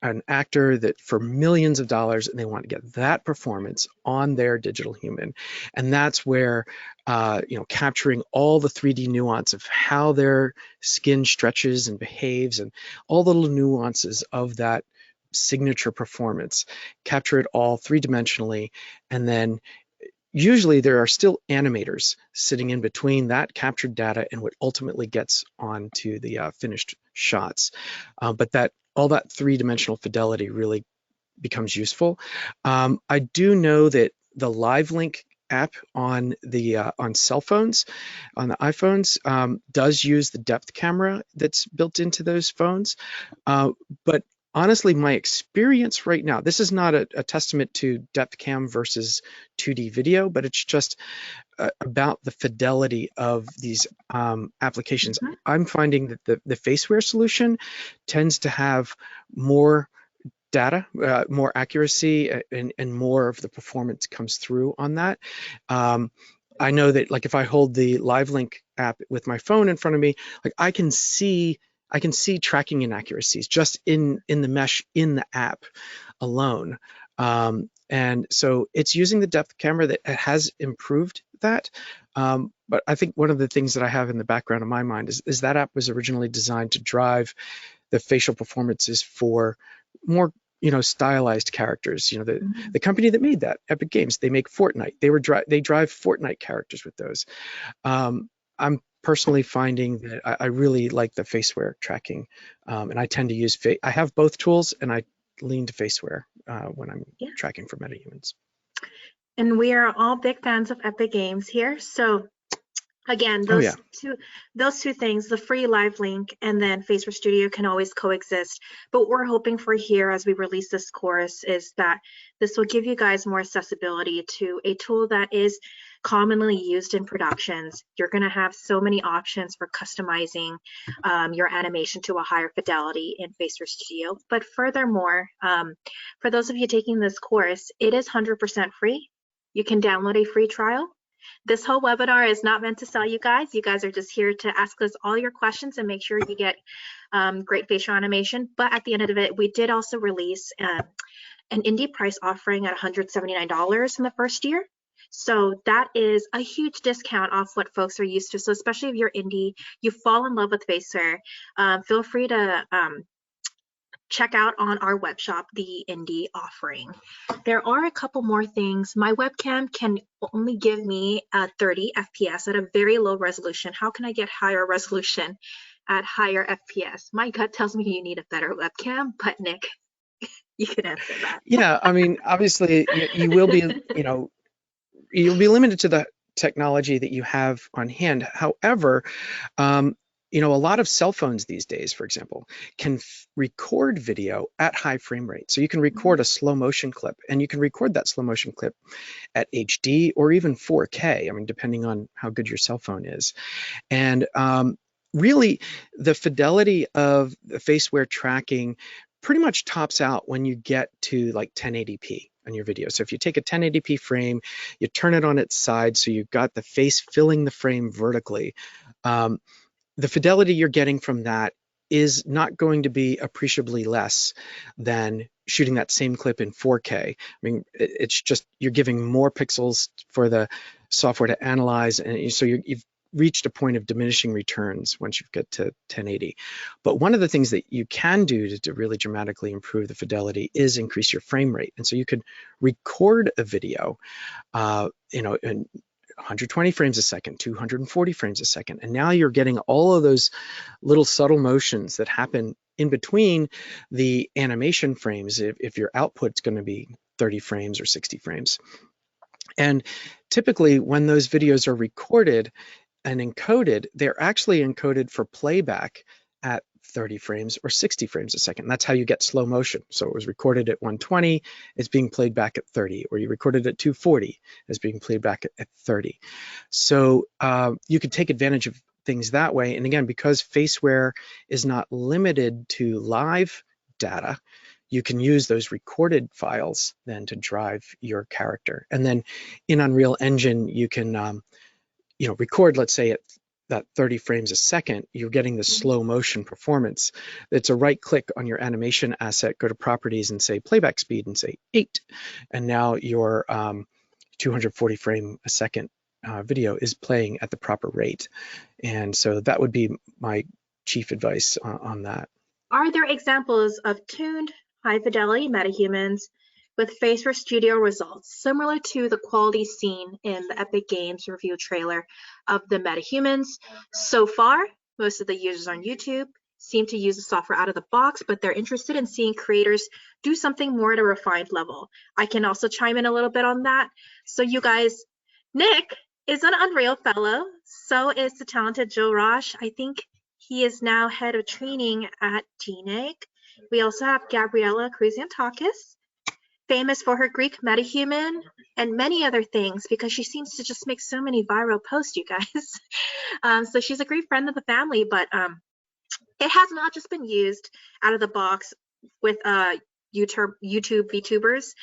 an actor that for millions of dollars, and they want to get that performance on their digital human. And that's where, capturing all the 3D nuance of how their skin stretches and behaves, and all the little nuances of that signature performance, capture it all three-dimensionally. And then usually there are still animators sitting in between that captured data and what ultimately gets onto the finished shots. But all that three-dimensional fidelity really becomes useful. I do know that the Livelink app on the on cell phones, on the iPhones, does use the depth camera that's built into those phones. But honestly, my experience right now, this is not a testament to depth cam versus 2D video, but it's just about the fidelity of these applications. Mhm. I'm finding that the Faceware solution tends to have more data, more accuracy, and more of the performance comes through on that. I know that, like, if I hold the Livelink app with my phone in front of me, like, I can see tracking inaccuracies just in the mesh in the app alone. And so it's using the depth camera that has improved that. But I think one of the things that I have in the background of my mind is that app was originally designed to drive the facial performances for more, stylized characters. The company that made that, Epic Games, they make Fortnite. They drive Fortnite characters with those. I'm personally finding that I really like the Faceware tracking, and I tend to use I have both tools, and I lean to Faceware when I'm Yeah. tracking for MetaHumans. And we are all big fans of Epic Games here. So again, Oh yeah. those two things, the free Livelink and then Faceware Studio, can always coexist. But what we're hoping for here as we release this course is that this will give you guys more accessibility to a tool that is commonly used in productions. You're going to have so many options for customizing your animation to a higher fidelity in Faceware Studio. But furthermore, for those of you taking this course, it is 100% free. You can download a free trial. This whole webinar is not meant to sell you guys. You guys are just here to ask us all your questions and make sure you get great facial animation. But at the end of it, we did also release an indie price offering at $179 in the first year. So that is a huge discount off what folks are used to. So especially if you're indie, you fall in love with Faceware, feel free to check out on our web shop the indie offering. There are a couple more things. My webcam can only give me 30 FPS at a very low resolution. How can I get higher resolution at higher FPS? My gut tells me you need a better webcam, but Nick, you can answer that. Yeah, I mean, obviously you will be, you'll be limited to the technology that you have on hand. However, a lot of cell phones these days, for example, can record video at high frame rate. So you can record a slow motion clip, and you can record that slow motion clip at HD or even 4K, I mean, depending on how good your cell phone is. And really, the fidelity of the Faceware tracking pretty much tops out when you get to like 1080p on your video. So if you take a 1080p frame, you turn it on its side so you've got the face filling the frame vertically, the fidelity you're getting from that is not going to be appreciably less than shooting that same clip in 4K. I mean, it's just you're giving more pixels for the software to analyze, and so you've reached a point of diminishing returns once you get to 1080. But one of the things that you can do to really dramatically improve the fidelity is increase your frame rate. And so you could record a video, in 120 frames a second, 240 frames a second. And now you're getting all of those little subtle motions that happen in between the animation frames if your output's going to be 30 frames or 60 frames. And typically when those videos are recorded and encoded, they're actually encoded for playback at 30 frames or 60 frames a second. That's how you get slow motion. So it was recorded at 120, it's being played back at 30, or you recorded at 240, it's being played back at 30. So you could take advantage of things that way. And again, because Faceware is not limited to live data, you can use those recorded files then to drive your character. And then in Unreal Engine, you can record, let's say, at that 30 frames a second, you're getting the slow motion performance. It's a right click on your animation asset, go to properties and say playback speed and say 8. And now your 240 frame a second video is playing at the proper rate. And so that would be my chief advice on that. Are there examples of tuned high fidelity metahumans with Faceware Studio results similar to the quality seen in the Epic Games review trailer of the metahumans? So far, most of the users on YouTube seem to use the software out of the box, but they're interested in seeing creators do something more at a refined level. I can also chime in a little bit on that. So you guys, Nick is an Unreal Fellow, so is the talented Joe Rosh. I think he is now head of training at GNEG. We also have Gabriela Kruziantakis, famous for her Greek metahuman and many other things because she seems to just make so many viral posts, you guys. So she's a great friend of the family, but it has not just been used out of the box with YouTube VTubers.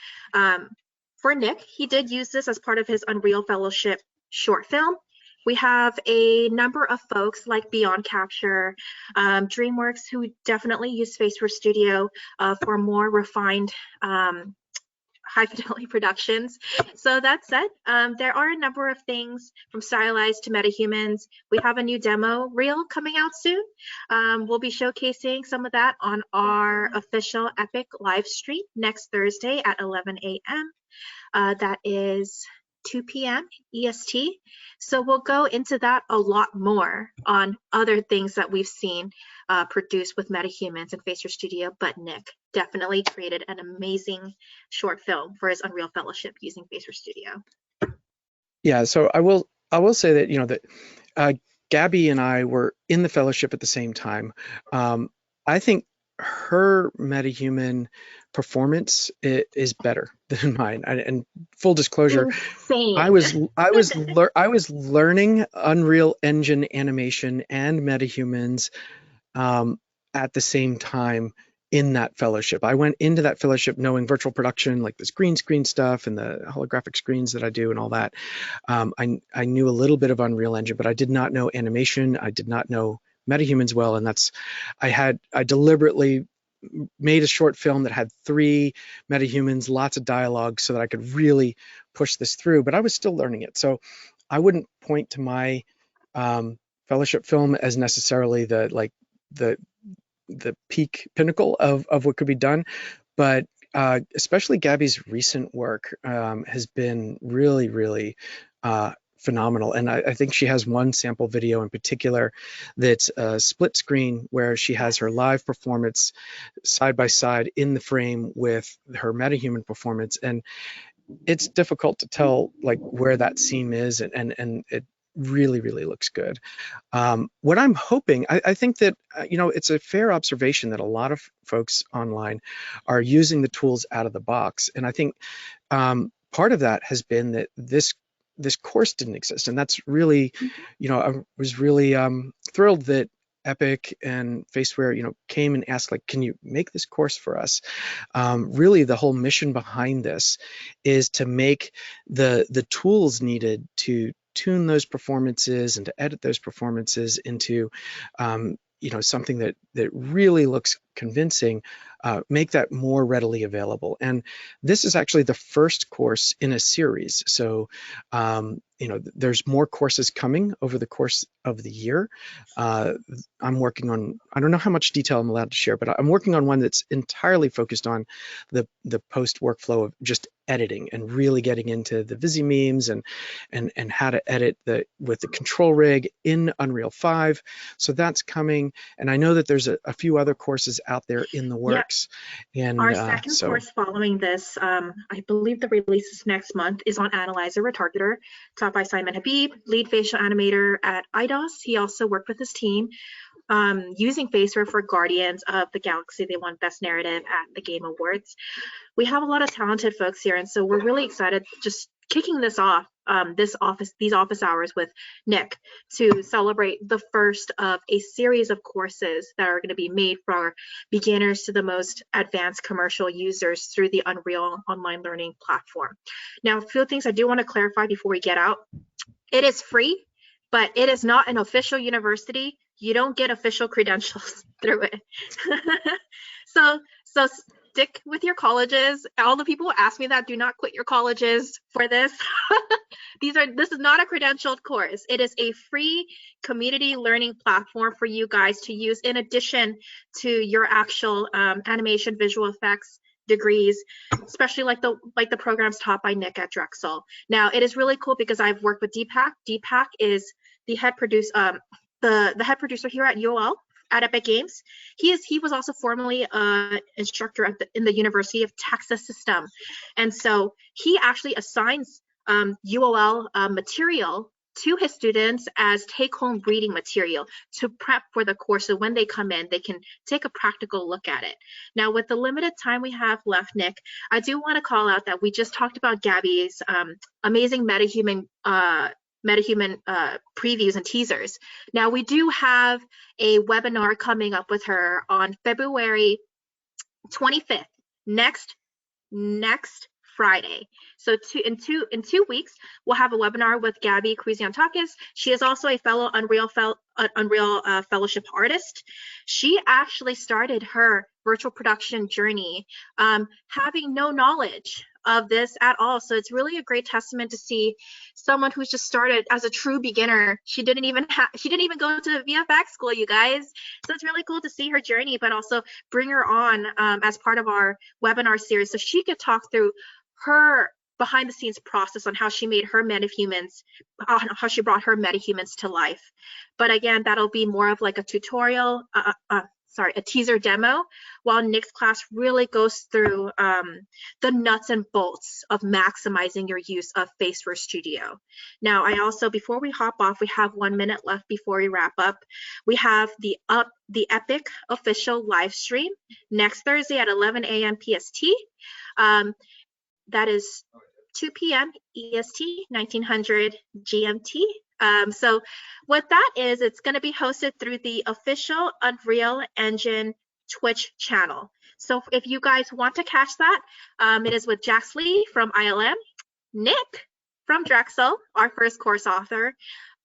For Nick, he did use this as part of his Unreal Fellowship short film. We have a number of folks like Beyond Capture, DreamWorks, who definitely use Faceware Studio for more refined high fidelity productions. So that said, there are a number of things from stylized to metahumans. We have a new demo reel coming out soon. We'll be showcasing some of that on our official Epic live stream next Thursday at 11 a.m. That is 2 p.m. EST. So we'll go into that a lot more on other things that we've seen produced with metahumans and Faceware Studio, but Nick definitely created an amazing short film for his Unreal Fellowship using Faceware Studio. Yeah, so I will say that that Gabby and I were in the fellowship at the same time. I think her metahuman performance is better than mine. And full disclosure, Insane. I was learning Unreal Engine animation and metahumans at the same time in that fellowship. I went into that fellowship knowing virtual production, like this green screen stuff and the holographic screens that I do and all that. I knew a little bit of Unreal Engine, but I did not know animation. I did not know metahumans well, and I deliberately made a short film that had 3 metahumans, lots of dialogue, so that I could really push this through, but I was still learning it. So I wouldn't point to my fellowship film as necessarily the peak pinnacle of what could be done, but especially Gabby's recent work has been really, really phenomenal. And I think she has one sample video in particular that's a split screen where she has her live performance side by side in the frame with her metahuman performance. And it's difficult to tell like where that seam is, and it really, really looks good. What I'm hoping, I think that, it's a fair observation that a lot of folks online are using the tools out of the box. And I think part of that has been that this course didn't exist. And that's really, I was really thrilled that Epic and Faceware, came and asked, like, can you make this course for us? Really, the whole mission behind this is to make the tools needed to tune those performances and to edit those performances into something that really looks convincing, make that more readily available. And this is actually the first course in a series. So there's more courses coming over the course of the year. I'm working on, I don't know how much detail I'm allowed to share, but I'm working on one that's entirely focused on the post workflow of just editing and really getting into the Visi memes and how to edit with the control rig in Unreal 5. So that's coming, and I know that there's a few other courses out there in the works. And our second course following this, I believe the release is next month, is on Analyzer Retargeter, taught by Simon Habib, lead facial animator at IDOS. He also worked with his team using Faceware for Guardians of the Galaxy. They won Best Narrative at the Game Awards. We have a lot of talented folks here, and so we're really excited just kicking this off, these office hours with Nick, to celebrate the first of a series of courses that are going to be made for beginners to the most advanced commercial users through the Unreal online learning platform. Now, a few things I do want to clarify before we get out. It is free, but it is not an official university. You don't get official credentials through it. So stick with your colleges. All the people who ask me that, do not quit your colleges for this. This is not a credentialed course. It is a free community learning platform for you guys to use in addition to your actual animation, visual effects degrees, especially like the programs taught by Nick at Drexel. Now, it is really cool because I've worked with Deepak. Deepak is the head producer, the head producer here at UOL at Epic Games. He was also formerly an instructor in the University of Texas System, and so he actually assigns UOL material to his students as take-home reading material to prep for the course, so when they come in, they can take a practical look at it. Now, with the limited time we have left, Nick, I do want to call out that we just talked about Gabby's amazing MetaHuman previews and teasers. Now, we do have a webinar coming up with her on February 25th, next Friday. So in two weeks, we'll have a webinar with Gabby Kruziantakis. She is also a fellow Unreal Fellowship artist. She actually started her virtual production journey having no knowledge of this at all. So it's really a great testament to see someone who's just started as a true beginner. She didn't even go to VFX school, you guys. So it's really cool to see her journey, but also bring her on as part of our webinar series so she could talk through her behind the scenes process on how she made her MetaHumans, how she brought her MetaHumans to life. But again, that'll be more of like a tutorial, a teaser demo, while Nick's class really goes through the nuts and bolts of maximizing your use of Faceware Studio. Now, I also, before we hop off, we have 1 minute left before we wrap up. We have the Epic official live stream next Thursday at 11 a.m. PST. That is 2 p.m. EST, 1900 GMT. So what that is, it's going to be hosted through the official Unreal Engine Twitch channel. So if you guys want to catch that, it is with Jax Lee from ILM, Nick from Drexel, our first course author,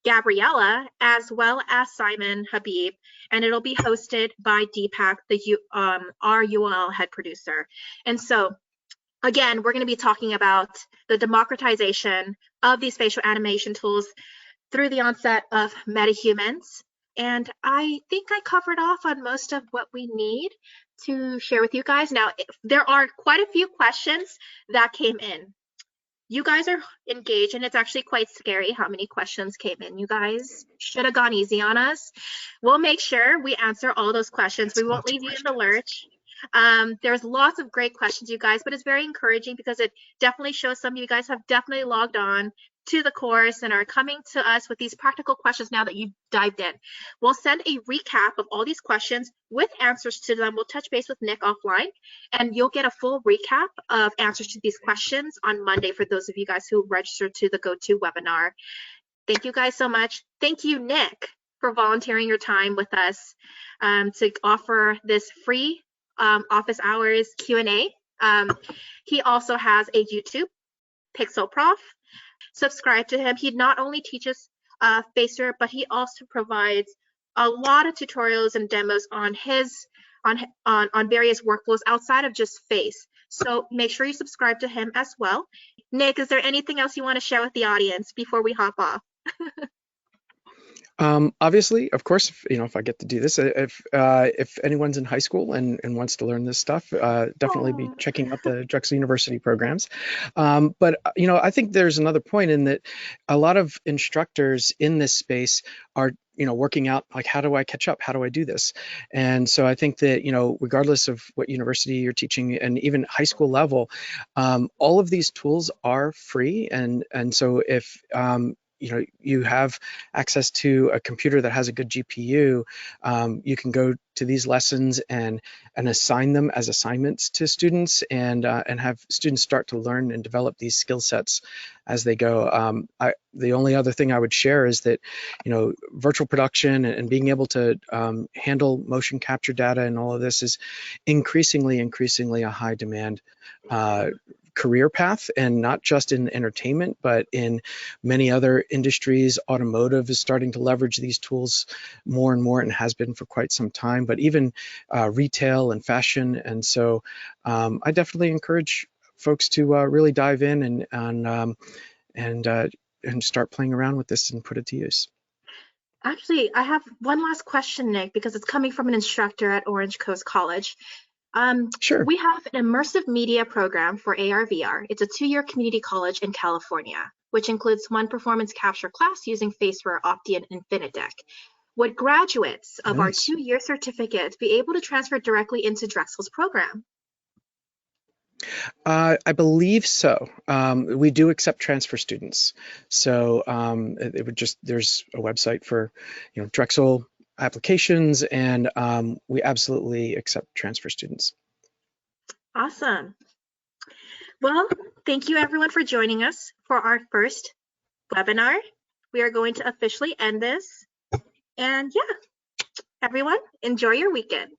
Gabriella, as well as Simon Habib, and it'll be hosted by Deepak, our UOL head producer. And so again, we're going to be talking about the democratization of these facial animation tools through the onset of MetaHumans. And I think I covered off on most of what we need to share with you guys. Now, there are quite a few questions that came in. You guys are engaged, and it's actually quite scary how many questions came in. You guys should have gone easy on us. We'll make sure we answer all those questions. We won't leave you in the lurch. There's lots of great questions, you guys, but it's very encouraging because it definitely shows some of you guys have definitely logged on to the course and are coming to us with these practical questions now that you dived in. We'll send a recap of all these questions with answers to them. We'll touch base with Nick offline, and you'll get a full recap of answers to these questions on Monday for those of you guys who registered to the GoTo webinar. Thank you guys so much. Thank you, Nick, for volunteering your time with us to offer this free office hours Q&A. He also has a YouTube, Pixel Prof. Subscribe to him. He not only teaches Faceware, but he also provides a lot of tutorials and demos on various workflows outside of just Face. So make sure you subscribe to him as well. Nick, is there anything else you want to share with the audience before we hop off? Obviously, of course, if I get to do this, if anyone's in high school and wants to learn this stuff, definitely be Oh, checking out the Drexel University programs. But I think there's another point in that a lot of instructors in this space are working out like, how do I catch up? How do I do this? And so I think that regardless of what university you're teaching and even high school level, all of these tools are free, and so if you have access to a computer that has a good GPU, you can go to these lessons and assign them as assignments to students and have students start to learn and develop these skill sets as they go. The only other thing I would share is that virtual production and being able to handle motion capture data and all of this is increasingly a high demand career path, and not just in entertainment, but in many other industries. Automotive is starting to leverage these tools more and more and has been for quite some time, but even retail and fashion. And so I definitely encourage folks to really dive in and start playing around with this and put it to use. actually, I have one last question, Nick, because it's coming from an instructor at Orange Coast College. Sure. We have an immersive media program for AR/VR. It's a 2-year community college in California, which includes one performance capture class using Faceware Opti and Infinideck. Would graduates of our Nice. 2-year certificate be able to transfer directly into Drexel's program? I believe so. We do accept transfer students. So it would just, there's a website for, Drexel applications, and we absolutely accept transfer students. Awesome. Well, thank you everyone for joining us for our first webinar. We are going to officially end this. And yeah, everyone, enjoy your weekend.